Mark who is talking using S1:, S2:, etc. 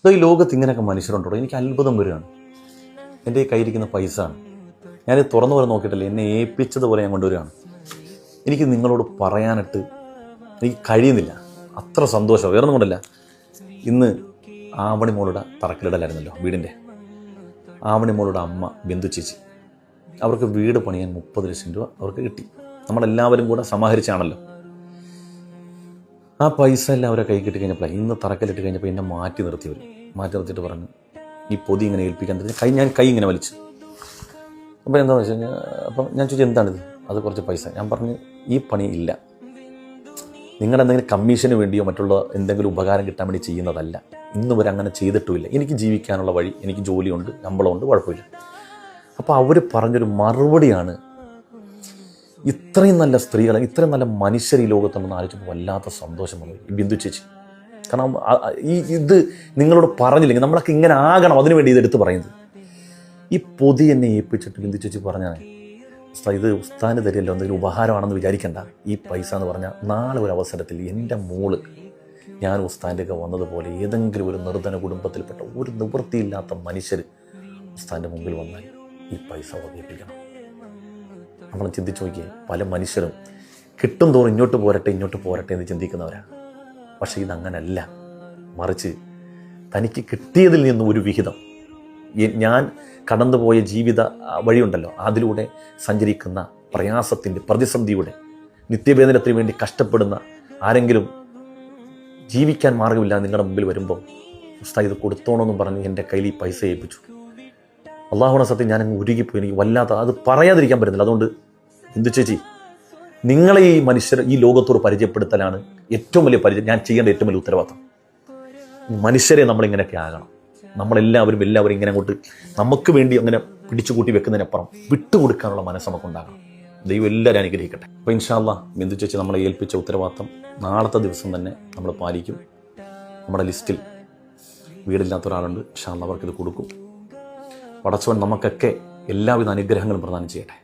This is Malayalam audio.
S1: ഈ ലോകത്ത് ഇങ്ങനെയൊക്കെ മനുഷ്യരുണ്ടോ? എനിക്ക് അത്ഭുതം വരികയാണ്. എൻ്റെ ഈ കയ്യിരിക്കുന്ന പൈസ ആണ്, ഞാൻ തുറന്നു വരെ നോക്കിയിട്ടില്ല, എന്നെ ഏൽപ്പിച്ചതുപോലെ ഞാൻ കൊണ്ടുവരികയാണ്. എനിക്ക് നിങ്ങളോട് പറയാനിട്ട് എനിക്ക് കഴിയുന്നില്ല, അത്ര സന്തോഷം. വേറൊന്നും കൊണ്ടല്ല, ഇന്ന് ആവണി മോളുടെ തറക്കല്ലിടലായിരുന്നല്ലോ വീടിൻ്റെ. ആവണി മോളുടെ അമ്മ ബിന്ദു ചേച്ചി, അവർക്ക് വീട് പണിയാൻ 30 ലക്ഷം രൂപ അവർക്ക് കിട്ടി. നമ്മളെല്ലാവരും കൂടെ സമാഹരിച്ചാണല്ലോ. ആ പൈസ എല്ലാം അവരെ കൈ കിട്ടി കഴിഞ്ഞപ്പോൾ, ഇന്ന് തറക്കല്ലിട്ട് കഴിഞ്ഞപ്പോൾ എന്നെ മാറ്റി നിർത്തിയിട്ട് പറഞ്ഞു, ഈ പൊതി ഇങ്ങനെ ഏൽപ്പിക്കാൻ ഞാൻ കൈ ഇങ്ങനെ വലിച്ചു. അപ്പോൾ എന്താണെന്ന് വെച്ച് കഴിഞ്ഞാൽ, അപ്പം ഞാൻ ചോദിച്ചു എന്താണിത്? അത് കുറച്ച് പൈസ. ഞാൻ പറഞ്ഞു, ഈ പണി ഇല്ല, നിങ്ങളുടെ എന്തെങ്കിലും കമ്മീഷന് വേണ്ടിയോ മറ്റുള്ള എന്തെങ്കിലും ഉപകാരം കിട്ടാൻ വേണ്ടി ചെയ്യുന്നതല്ല. ഇന്ന് വരെ അങ്ങനെ ചെയ്തിട്ടുമില്ല. എനിക്ക് ജീവിക്കാനുള്ള വഴി, എനിക്ക് ജോലിയുണ്ട്, ശമ്പളമുണ്ട്, കുഴപ്പമില്ല. അപ്പോൾ അവർ പറഞ്ഞൊരു മറുപടിയാണ്, ഇത്രയും നല്ല സ്ത്രീകളെ, ഇത്രയും നല്ല മനുഷ്യർ ഈ ലോകത്തുണ്ടെന്ന് ആലോചിച്ചപ്പോൾ വല്ലാത്ത സന്തോഷം വന്നു ഈ ബിന്ദു ചേച്ചി. കാരണം ഇത് നിങ്ങളോട് പറഞ്ഞില്ലെങ്കിൽ നമ്മളൊക്കെ ഇങ്ങനെ ആകണം, അതിനു വേണ്ടി ഇതെടുത്ത് പറയുന്നത്. ഈ പൊതി എന്നെ ഏൽപ്പിച്ചിട്ട് ബിന്ദു ചേച്ചി പറഞ്ഞാൽ, ഇത് ഉസ്താന് തരില്ലോ, എന്തെങ്കിലും ഉപഹാരമാണെന്ന് വിചാരിക്കേണ്ട. ഈ പൈസ എന്ന് പറഞ്ഞാൽ നാളെ ഒരു അവസരത്തിൽ എൻ്റെ മോള് ഞാൻ ഉസ്താൻ്റെ ഒക്കെ വന്നതുപോലെ ഏതെങ്കിലും ഒരു നിർധന കുടുംബത്തിൽപ്പെട്ട ഒരു നിവൃത്തിയില്ലാത്ത മനുഷ്യർ ഉസ്താൻ്റെ മുമ്പിൽ വന്നാൽ ഈ പൈസ വകയിപ്പിക്കണം. നമ്മൾ ചിന്തിച്ച് നോക്കിയേ, പല മനുഷ്യരും കിട്ടും തോറും ഇങ്ങോട്ട് പോരട്ടെ എന്ന് ചിന്തിക്കുന്നവരാണ്. പക്ഷേ ഇതങ്ങനല്ല. മറിച്ച് തനിക്ക് കിട്ടിയതിൽ നിന്നും ഒരു വിഹിതം, ഞാൻ കടന്നുപോയ ജീവിത വഴിയുണ്ടല്ലോ, അതിലൂടെ സഞ്ചരിക്കുന്ന പ്രയാസത്തിൻ്റെ, പ്രതിസന്ധിയുടെ, നിത്യവേദനത്തിന് വേണ്ടി കഷ്ടപ്പെടുന്ന ആരെങ്കിലും ജീവിക്കാൻ മാർഗമില്ല നിങ്ങളുടെ മുമ്പിൽ വരുമ്പോൾ, ഉസ്താദ് ഇത് കൊടുത്തോണമെന്നും പറഞ്ഞ് എൻ്റെ കയ്യിൽ ഈ പൈസ ഏൽപ്പിച്ചു. അള്ളാഹുവിനെ സത്യം ഞാനങ്ങ് ഉരുകിപ്പോയി. എനിക്ക് വല്ലാത്ത, അത് പറയാതിരിക്കാൻ പറ്റുന്നില്ല. അതുകൊണ്ട് ബിന്ദു ചേച്ചി, നിങ്ങളെ ഈ മനുഷ്യർ ഈ ലോകത്തോട് പരിചയപ്പെടുത്തലാണ് ഏറ്റവും വലിയ ഞാൻ ചെയ്യേണ്ട ഏറ്റവും വലിയ ഉത്തരവാദിത്തം. മനുഷ്യരെ നമ്മളിങ്ങനെയൊക്കെ ആകണം. എല്ലാവരും ഇങ്ങനെ അങ്ങോട്ട് നമുക്ക് വേണ്ടി അങ്ങനെ പിടിച്ചു കൂട്ടി വെക്കുന്നതിനപ്പുറം വിട്ടുകൊടുക്കാനുള്ള മനസ്സ് നമുക്കുണ്ടാകണം. ദൈവം എല്ലാവരും അനുഗ്രഹിക്കട്ടെ. അപ്പോൾ ഇൻഷാ അല്ലാഹ് ബിന്ദു ചേച്ചി നമ്മളെ ഏൽപ്പിച്ച ഉത്തരവാദിത്തം നാളത്തെ ദിവസം തന്നെ നമ്മൾ പാലിക്കും. നമ്മുടെ ലിസ്റ്റിൽ വീടില്ലാത്ത ഒരാളുണ്ട്, ഇൻഷാ അല്ലാഹ് അവർക്കിത് കൊടുക്കും. പടച്ചവൻ നമുക്കൊക്കെ എല്ലാവിധ അനുഗ്രഹങ്ങളും പ്രദാനം ചെയ്യട്ടെ.